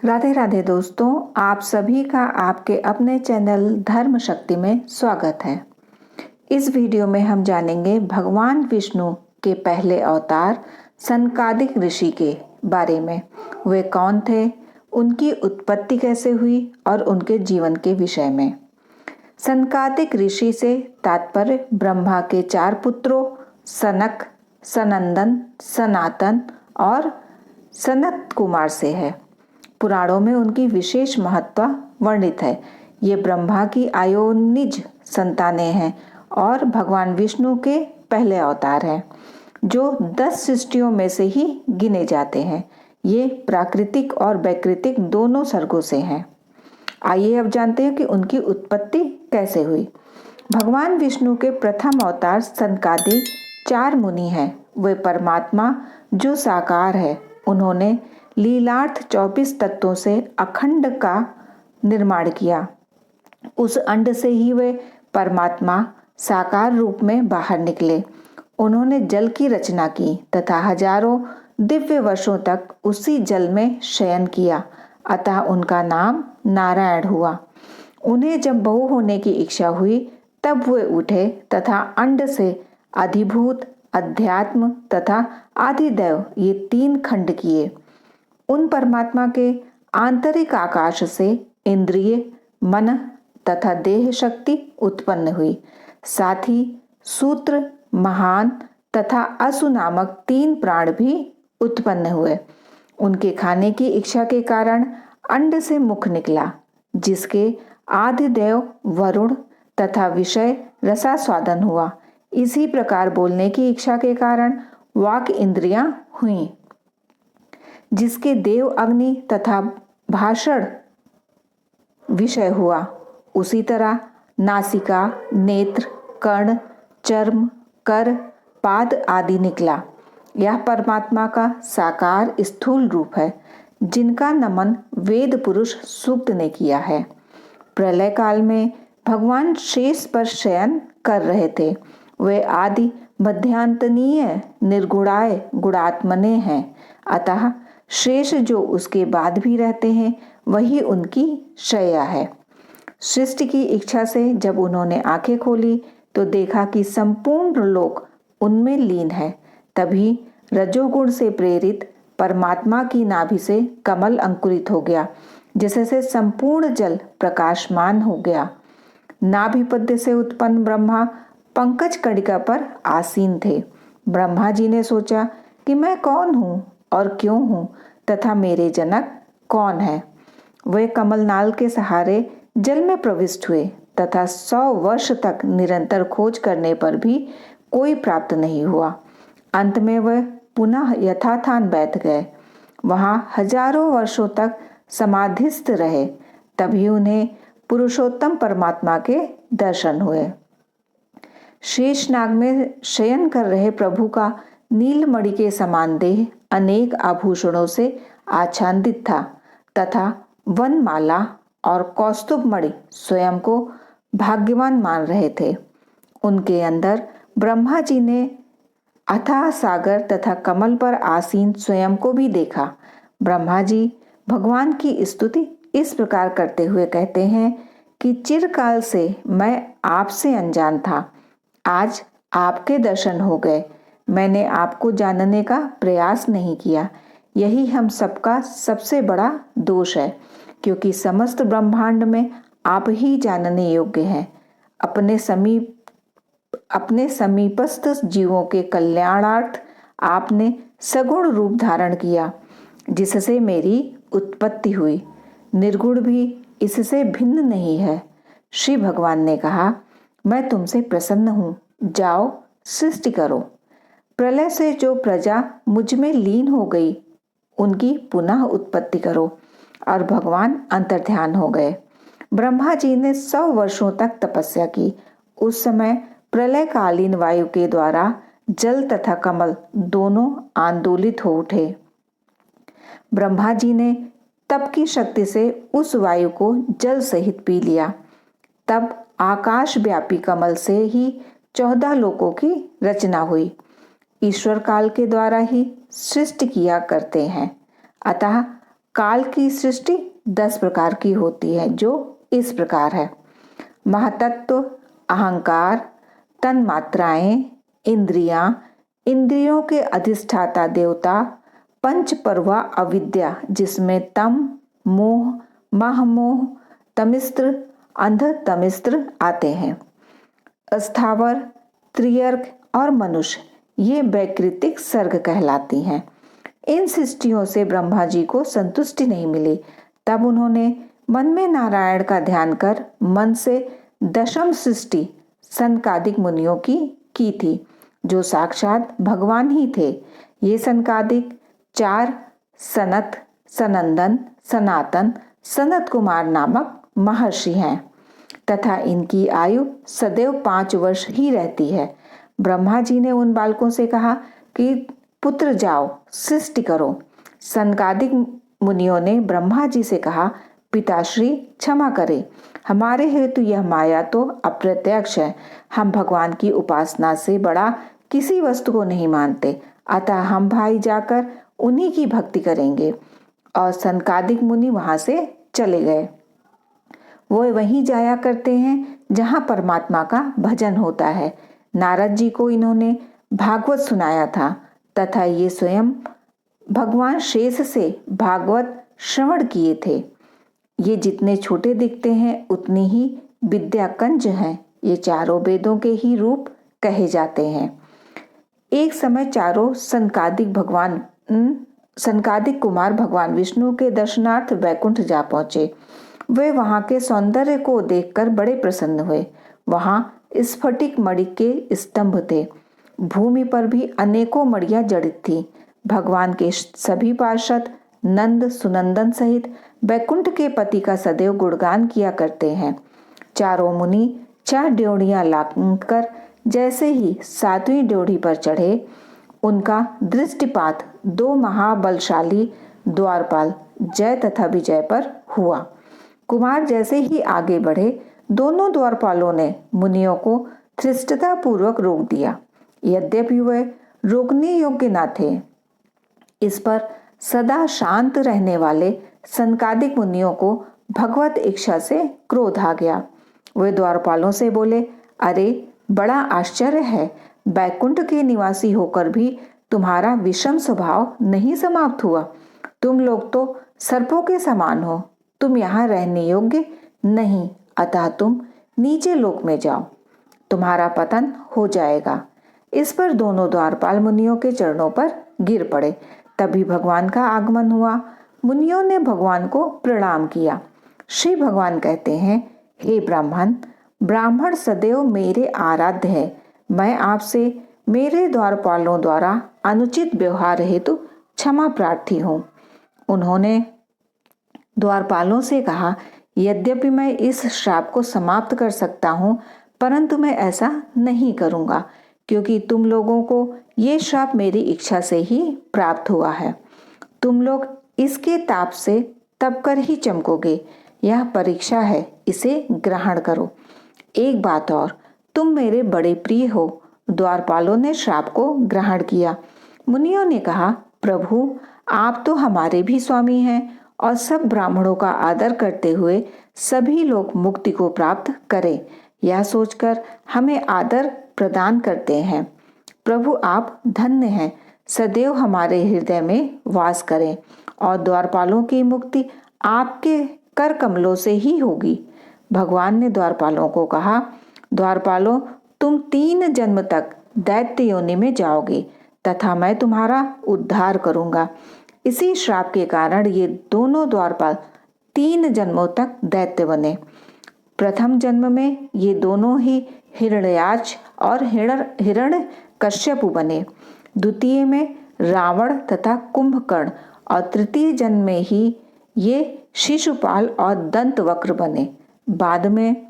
राधे राधे दोस्तों, आप सभी का आपके अपने चैनल धर्म शक्ति में स्वागत है। इस वीडियो में हम जानेंगे भगवान विष्णु के पहले अवतार सनकादिक ऋषि के बारे में। वे कौन थे, उनकी उत्पत्ति कैसे हुई और उनके जीवन के विषय में। सनकादिक ऋषि से तात्पर्य ब्रह्मा के 4 पुत्रों सनक, सनंदन, सनातन और सनत कुमार से है। पुराणों में उनकी विशेष महत्ता वर्णित है। ये ब्रह्मा की आयोनिज संतानें हैं और भगवान विष्णु के पहले अवतार हैं, जो 10 सृष्टियों में से ही गिने जाते हैं। ये प्राकृतिक और वैकृतिक दोनों सर्गों से हैं। आइए अब जानते हैं कि उनकी उत्पत्ति कैसे हुई। भगवान विष्णु के प्रथम अवतार सनकादिक 4 मुनि हैं। वे परमात्मा जो साकार है, उन्होंने लीलार्थ 24 तत्वों से अखंड का निर्माण किया। उस अंड से ही वे परमात्मा साकार रूप में बाहर निकले। उन्होंने जल की रचना की तथा हजारों दिव्य वर्षों तक उसी जल में शयन किया, अतः उनका नाम नारायण हुआ। उन्हें जब बहू होने की इच्छा हुई, तब वे उठे तथा अंड से अधिभूत, अध्यात्म तथा आदिदेव ये 3 खंड किए। उन परमात्मा के आंतरिक आकाश से इंद्रिय, मन तथा देह शक्ति उत्पन्न हुई। साथ ही सूत्र, महान तथा असु नामक 3 प्राण भी उत्पन्न हुए। उनके खाने की इच्छा के कारण अंड से मुख निकला, जिसके आदिदेव वरुण तथा विषय रसास्वादन हुआ। इसी प्रकार बोलने की इच्छा के कारण वाक इंद्रियां हुईं, जिसके देव अग्नि तथा भाषण विषय हुआ। उसी तरह नासिका, नेत्र, कर्ण, चर्म, कर, पाद आदि निकला। यह परमात्मा का साकार स्थूल रूप है, जिनका नमन वेद पुरुष सूक्त ने किया है। प्रलय काल में भगवान शेष पर शयन कर रहे थे। वे आदि मध्यांतनीय निर्गुणाय गुणात्मने हैं, अतः शेष जो उसके बाद भी रहते हैं, वही उनकी शैया है। सृष्टि की इच्छा से जब उन्होंने आंखें खोली तो देखा कि संपूर्ण लोक उनमें लीन है। तभी रजोगुण से प्रेरित परमात्मा की नाभि से कमल अंकुरित हो गया, जिससे संपूर्ण जल प्रकाशमान हो गया। नाभि पद्य से उत्पन्न ब्रह्मा पंकज कणिका पर आसीन थे। ब्रह्मा जी ने सोचा कि मैं कौन हूँ और क्यों हूँ तथा मेरे जनक कौन है। वे कमलनाल के सहारे जल में प्रविष्ट हुए तथा 100 वर्ष तक निरंतर खोज करने पर भी कोई प्राप्त नहीं हुआ। अंत में वे पुनः यथास्थान बैठ गए। वहां हजारों वर्षों तक समाधिस्थ रहे। तभी उन्हें पुरुषोत्तम परमात्मा के दर्शन हुए। शेषनाग में शयन कर रहे प्रभु का नीलमणि के समान देह अनेक आभूषणों से आच्छादित था तथा वनमाला और कौस्तुभ मणि स्वयं को भाग्यवान मान रहे थे। उनके अंदर ब्रह्मा जी ने अथाह सागर तथा कमल पर आसीन स्वयं को भी देखा। ब्रह्मा जी भगवान की स्तुति इस प्रकार करते हुए कहते हैं कि चिरकाल से मैं आपसे अनजान था, आज आपके दर्शन हो गए। मैंने आपको जानने का प्रयास नहीं किया। यही हम सबका सबसे बड़ा दोष है, क्योंकि समस्त ब्रह्मांड में आप ही जानने योग्य हैं। अपने समीपस्थ जीवों के कल्याणार्थ आपने सगुण रूप धारण किया, जिससे मेरी उत्पत्ति हुई। निर्गुण भी इससे भिन्न नहीं है। श्री भगवान ने कहा, मैं तुमसे प्रसन्न हूँ, जाओ सृष्टि करो। प्रलय से जो प्रजा मुझ में लीन हो गई, उनकी पुनः उत्पत्ति करो। और भगवान अंतर्ध्यान हो गए। ब्रह्मा जी ने 100 वर्षों तक तपस्या की। उस समय प्रलयकालीन वायु के द्वारा जल तथा कमल दोनों आंदोलित हो उठे। ब्रह्मा जी ने तप की शक्ति से उस वायु को जल सहित पी लिया। तब आकाश व्यापी कमल से ही 14 लोकों की रचना हुई। ईश्वर काल के द्वारा ही सृष्टि किया करते हैं, अतः काल की सृष्टि 10 प्रकार की होती है, जो इस प्रकार है। महातत्व, अहंकार, तन्मात्राएं, इंद्रियां, इंद्रियों के अधिष्ठाता देवता, पंच पर्वा अविद्या जिसमें तम, मोह, महमोह, तमिस्त्र, अंध तमिस्त्र आते हैं। अस्थावर, त्रियर्क और मनुष्य ये वैकृतिक सर्ग कहलाती हैं। इन सृष्टियों से ब्रह्मा जी को संतुष्टि नहीं मिली। तब उन्होंने मन में नारायण का ध्यान कर मन से दशम सृष्टि सनकादिक मुनियों की थी, जो साक्षात भगवान ही थे। ये सनकादिक 4 सनत, सनंदन, सनातन, सनत कुमार नामक महर्षि हैं तथा इनकी आयु सदैव 5 वर्ष ही रहती है। ब्रह्मा जी ने उन बालकों से कहा कि पुत्र जाओ, सृष्टि करो। सनकादिक मुनियों ने ब्रह्मा जी से कहा, पिताश्री क्षमा करें, हमारे हेतु यह माया तो अप्रत्यक्ष है। हम भगवान की उपासना से बड़ा किसी वस्तु को नहीं मानते, अतः हम भाई जाकर उन्हीं की भक्ति करेंगे। और सनकादिक मुनि वहां से चले गए। वो वहीं जाया करते हैं जहां परमात्मा का भजन होता है। नारद जी को इन्होंने भागवत सुनाया था तथा ये स्वयं भगवान शेष से भागवत श्रवण किए थे। ये जितने छोटे दिखते हैं उतनी ही विद्याकंज हैं। ये चारों वेदों के ही रूप कहे जाते हैं। एक समय चारों सनकादिक कुमार भगवान विष्णु के दर्शनार्थ वैकुंठ जा पहुंचे। वे वहां के सौंदर्य को देखकर बड़े प्रसन्न हुए। वहां स्फटिक मणि के स्तंभ थे। भूमि पर भी अनेकों मणियां जड़ित थी। भगवान के सभी पार्षद नंद सुनंदन सहित वैकुंठ के पति का सदैव गुणगान किया करते हैं। चारों मुनि 4 ड्योढ़ियां लाकर जैसे ही 7वीं ड्योढ़ी पर चढ़े, उनका दृष्टिपात 2 महाबलशाली द्वारपाल जय तथा विजय पर हुआ। कुमार जैसे ही आगे बढ़े, दोनों द्वारपालों ने मुनियों को धृष्टता पूर्वक रोक दिया। यद्यपि वे रोकने योग्य न थे। इस पर सदा शांत रहने वाले सनकादिक मुनियों को भगवत इच्छा से क्रोध आ गया। वे द्वारपालों से बोले, अरे बड़ा आश्चर्य है, बैकुंठ के निवासी होकर भी तुम्हारा विषम स्वभाव नहीं समाप्त हुआ। तुम लोग तो सर्पों के समान हो। तुम यहाँ रहने योग्य नहीं, अतः तुम नीचे लोक में जाओ, तुम्हारा पतन हो जाएगा। इस पर दोनों द्वारपाल मुनियों के चरणों पर गिर पड़े। तभी भगवान का आगमन हुआ। मुनियों ने भगवान को प्रणाम किया। श्री भगवान कहते हैं, हे ब्राह्मण सदैव मेरे आराध्य है। मैं आपसे मेरे द्वारपालों द्वारा अनुचित व्यवहार हेतु क्षमा प्रार्थी हूँ। उन्होंने द्वारपालों से कहा, यद्यपि मैं इस श्राप को समाप्त कर सकता हूँ, परंतु मैं ऐसा नहीं करूँगा, क्योंकि तुम लोगों को ये श्राप मेरी इच्छा से ही प्राप्त हुआ है। तुम लोग इसके ताप से तप कर ही चमकोगे। यह परीक्षा है, इसे ग्रहण करो। एक बात और, तुम मेरे बड़े प्रिय हो। द्वारपालों ने श्राप को ग्रहण किया। मुनियों ने कहा, प्रभु आप तो हमारे भी स्वामी हैं और सब ब्राह्मणों का आदर करते हुए सभी लोग मुक्ति को प्राप्त करें, यह सोचकर हमें आदर प्रदान करते हैं। प्रभु आप धन्य हैं, सदैव हमारे हृदय में वास करें और द्वारपालों की मुक्ति आपके कर कमलों से ही होगी। भगवान ने द्वारपालों को कहा, द्वारपालों तुम 3 जन्म तक दैत्य योनि में जाओगे तथा मैं तुम्हारा उद्धार करूंगा। इसी श्राप के कारण ये दोनों द्वारपाल 3 जन्मों तक दैत्य बने। प्रथम जन्म में ये दोनों ही हिरण्याक्ष और हिरण्यकश्यपु बने। द्वितीय में रावण तथा कुंभकर्ण और तृतीय जन्म में ही ये शिशुपाल और दंतवक्र बने। बाद में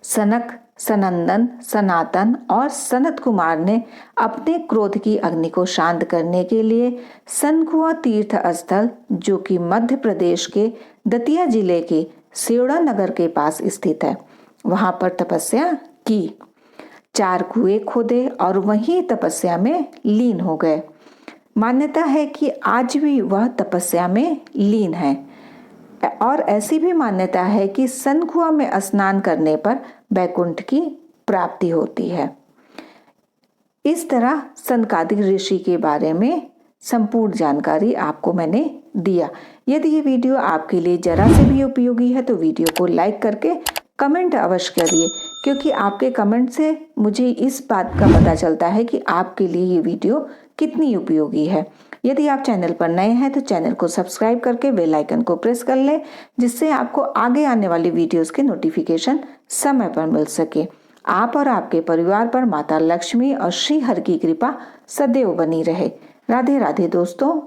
सनक, सनंदन, सनातन और सनत कुमार ने अपने क्रोध की अग्नि को शांत करने के लिए सनकुआ तीर्थ स्थल, जो कि मध्य प्रदेश के दतिया जिले के सेवड़ा नगर के पास स्थित है, वहां पर तपस्या की। 4 कुएं खोदे और वहीं तपस्या में लीन हो गए। मान्यता है कि आज भी वह तपस्या में लीन है और ऐसी भी मान्यता है कि सनखुआ में स्नान करने पर वैकुंठ की प्राप्ति होती है। इस तरह सनकादिक ऋषि के बारे में संपूर्ण जानकारी आपको मैंने दिया। यदि ये वीडियो आपके लिए जरा से भी उपयोगी है तो वीडियो को लाइक करके कमेंट अवश्य करिए, क्योंकि आपके कमेंट से मुझे इस बात का पता चलता है कि आपके लिए ये वीडियो कितनी उपयोगी है। यदि आप चैनल पर नए हैं तो चैनल को सब्सक्राइब करके बेल आइकन को प्रेस कर लें, जिससे आपको आगे आने वाली वीडियोस के नोटिफिकेशन समय पर मिल सके। आप और आपके परिवार पर माता लक्ष्मी और श्री हरि की कृपा सदैव बनी रहे। राधे राधे दोस्तों।